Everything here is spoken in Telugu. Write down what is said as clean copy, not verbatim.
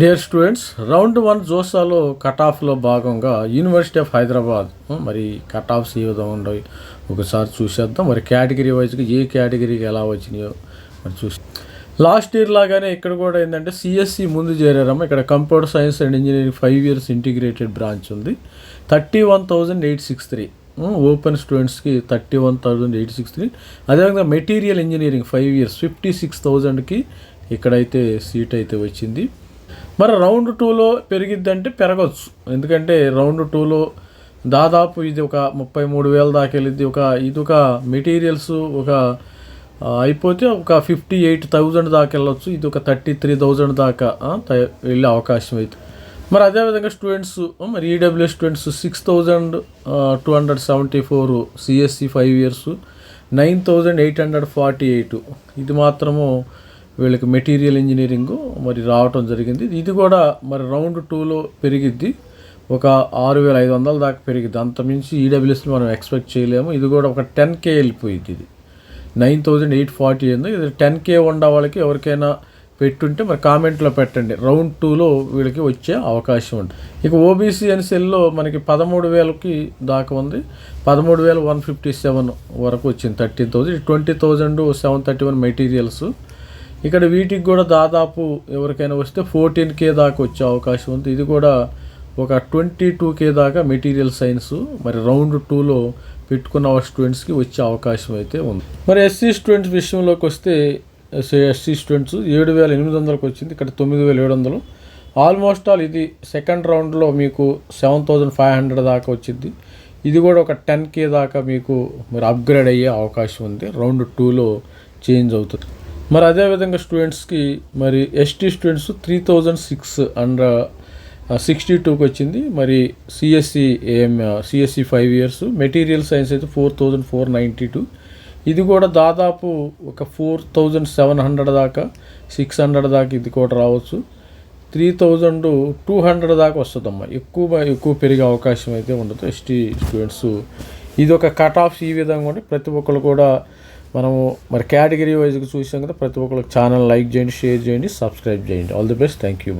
డియర్ స్టూడెంట్స్, రౌండ్ 1 జోసాలో కట్ ఆఫ్లో భాగంగా యూనివర్సిటీ ఆఫ్ హైదరాబాద్ మరి కట్ ఆఫ్స్ ఏ విధంగా ఉండవు ఒకసారి చూసేద్దాం. మరి కేటగిరీ వైజ్గా ఏ కేటగిరీకి ఎలా వచ్చినాయో మరి చూసి లాస్ట్ ఇయర్ లాగానే ఇక్కడ కూడా ఏంటంటే సిఎస్సి ముందు చేరారమ్మా. ఇక్కడ computer science and engineering 5 years integrated branch ఉంది. 31,863 ఓపెన్ స్టూడెంట్స్కి 31,863. అదేవిధంగా మెటీరియల్ ఇంజనీరింగ్ 5 years 56,000కి ఇక్కడైతే సీట్ అయితే వచ్చింది. మరి రౌండ్ 2లో పెరిగిద్దంటే పెరగచ్చు, ఎందుకంటే రౌండ్ 2లో దాదాపు ఇది ఒక 33,000 దాకా వెళ్ళిద్ది. ఇది ఒక మెటీరియల్స్ అయిపోతే ఒక 58,000 దాకా వెళ్ళొచ్చు. ఇది ఒక 33,000 దాకా వెళ్ళే అవకాశం అయితే. మరి అదేవిధంగా స్టూడెంట్స్ మరి ఈడబ్ల్యూఎస్ స్టూడెంట్స్ 6,274 సిఎస్సి 5 years 9,848. ఇది మాత్రము వీళ్ళకి మెటీరియల్ ఇంజనీరింగ్ మరి రావటం జరిగింది. ఇది కూడా మరి రౌండ్ 2లో పెరిగిద్ది, ఒక 6,500 దాకా పెరిగిద్ది. అంతమించి ఈడబ్ల్యూఎస్ని మనం ఎక్స్పెక్ట్ చేయలేము. ఇది కూడా ఒక 10K వెళ్ళిపోయింది. ఇది 9,848. ఇది 10K ఉండే వాళ్ళకి ఎవరికైనా పెట్టుంటే మరి కామెంట్లో పెట్టండి. రౌండ్ 2లో వీళ్ళకి వచ్చే అవకాశం ఉంటుంది. ఇక ఓబీసీ ఎన్సెల్లో మనకి 13,000కి దాకా ఉంది. 13,157 వరకు వచ్చింది. 13,000. 20,731 మెటీరియల్స్. ఇక్కడ వీటికి కూడా దాదాపు ఎవరికైనా వస్తే 14K దాకా వచ్చే అవకాశం ఉంది. ఇది కూడా ఒక 22K దాకా మెటీరియల్ సైన్స్ మరి రౌండ్ 2లో పెట్టుకున్న స్టూడెంట్స్కి వచ్చే అవకాశం అయితే ఉంది. మరి ఎస్సీ స్టూడెంట్స్ విషయంలోకి వస్తే ఎస్సీ స్టూడెంట్స్ 7,800కి వచ్చింది. ఇక్కడ 9,700. ఆల్మోస్ట్ ఆల్ ఇది సెకండ్ రౌండ్లో మీకు 7,500 దాకా వచ్చింది. ఇది కూడా ఒక 10K దాకా మీకు మరి అప్గ్రేడ్ అయ్యే అవకాశం ఉంది. రౌండ్ 2లో చేంజ్ అవుతుంది. మరి అదేవిధంగా స్టూడెంట్స్కి మరి ఎస్టీ స్టూడెంట్స్ 3,662కి వచ్చింది. మరి సిఎస్సి 5 years మెటీరియల్ సైన్స్ అయితే 4,492. ఇది కూడా దాదాపు ఒక 4,700 దాకా 600 దాకా ఇది కూడా రావచ్చు. 3,200 దాకా వస్తుందమ్మా. ఎక్కువ పెరిగే అవకాశం అయితే ఉండదు ఎస్టీ స్టూడెంట్స్. ఇది ఒక కట్ ఆఫ్ ఈ విధంగా ఉంటే ప్రతి ఒక్కరు కూడా మనము మరి కేటగిరీ వైజ్గా చూసాం కదా. ప్రతి ఒక్కరికి ఛానల్ లైక్ చేయండి, షేర్ చేయండి, సబ్స్క్రైబ్ చేయండి. All the best. Thank you.